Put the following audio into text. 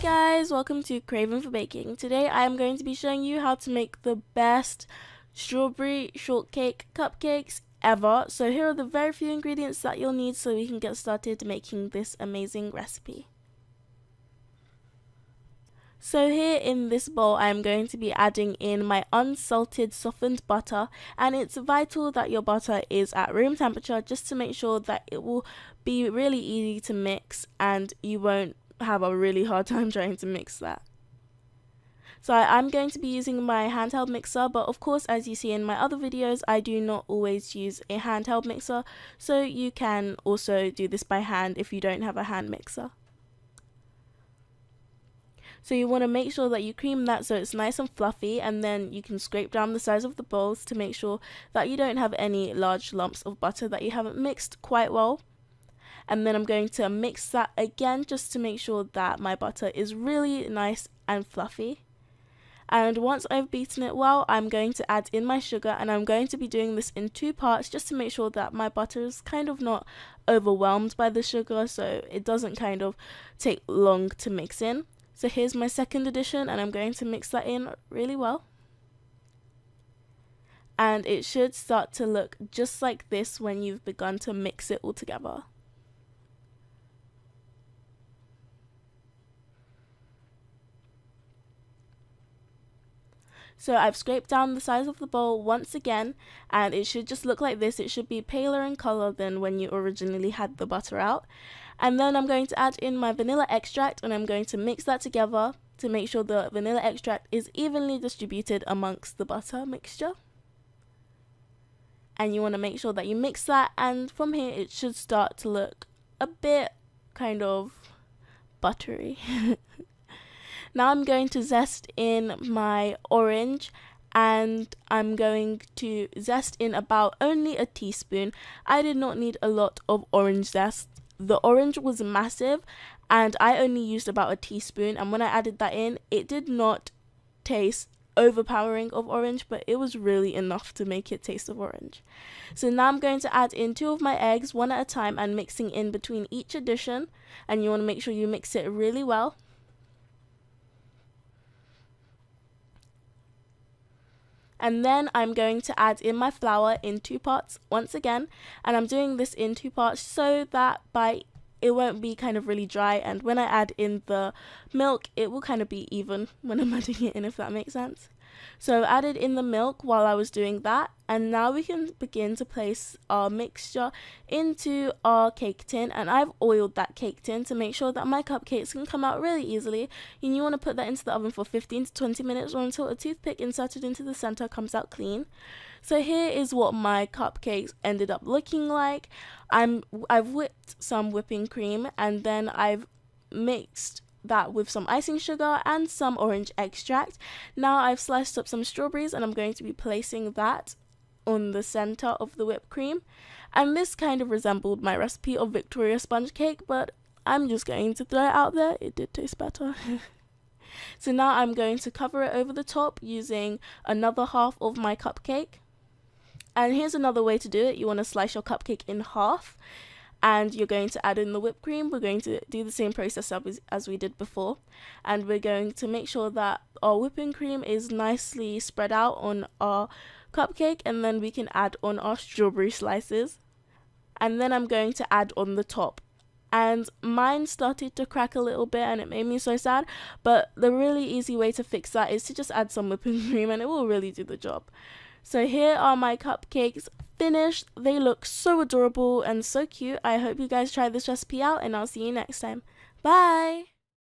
guys, welcome to Craving for Baking. Today I am going to be showing you how to make the best strawberry shortcake cupcakes ever. So here are the very few ingredients that you'll need so we can get started making this amazing recipe. So here in this bowl I am going to be adding in my unsalted softened butter, and it's vital that your butter is at room temperature just to make sure that it will be really easy to mix and you won't have a really hard time trying to mix that. So I'm going to be using my handheld mixer, but of course, as you see in my other videos, I do not always use a handheld mixer, so you can also do this by hand if you don't have a hand mixer. So you want to make sure that you cream that so it's nice and fluffy, and then you can scrape down the sides of the bowls to make sure that you don't have any large lumps of butter that you haven't mixed quite well. And then I'm going to mix that again just to make sure that my butter is really nice and fluffy. And once I've beaten it well, I'm going to add in my sugar, and I'm going to be doing this in two parts just to make sure that my butter is kind of not overwhelmed by the sugar, so it doesn't kind of take long to mix in. So here's my second addition, and I'm going to mix that in really well. And it should start to look just like this when you've begun to mix it all together. So I've scraped down the sides of the bowl once again, and it should just look like this. It should be paler in color than when you originally had the butter out. And then I'm going to add in my vanilla extract, and I'm going to mix that together to make sure the vanilla extract is evenly distributed amongst the butter mixture. And you want to make sure that you mix that, and from here it should start to look a bit kind of buttery. Now I'm going to zest in my orange, and I'm going to zest in about only a teaspoon. I did not need a lot of orange zest. The orange was massive and I only used about a teaspoon, and when I added that in, it did not taste overpowering of orange, but it was really enough to make it taste of orange. So now I'm going to add in 2 of my eggs one at a time and mixing in between each addition, and you want to make sure you mix it really well. And then I'm going to add in my flour in 2 parts once again, and I'm doing this in 2 parts so that it won't be kind of really dry, and when I add in the milk it will kind of be even when I'm adding it in, if that makes sense. So I added in the milk while I was doing that, and now we can begin to place our mixture into our cake tin, and I've oiled that cake tin to make sure that my cupcakes can come out really easily. And you want to put that into the oven for 15 to 20 minutes or until a toothpick inserted into the center comes out clean. So here is what my cupcakes ended up looking like. I've whipped some whipping cream, and then I've mixed that with some icing sugar and some orange extract. Now I've sliced up some strawberries, and I'm going to be placing that on the center of the whipped cream. And this kind of resembled my recipe of Victoria sponge cake, but I'm just going to throw it out there. It did taste better. So now I'm going to cover it over the top using another half of my cupcake. And here's another way to do it. You want to slice your cupcake in half, and you're going to add in the whipped cream. We're going to do the same process as we did before, and we're going to make sure that our whipping cream is nicely spread out on our cupcake, and then we can add on our strawberry slices. And then I'm going to add on the top, and mine started to crack a little bit and it made me so sad, but the really easy way to fix that is to just add some whipping cream and it will really do the job. So here are my cupcakes finished. They look so adorable and so cute. I hope you guys try this recipe out, and I'll see you next time. Bye!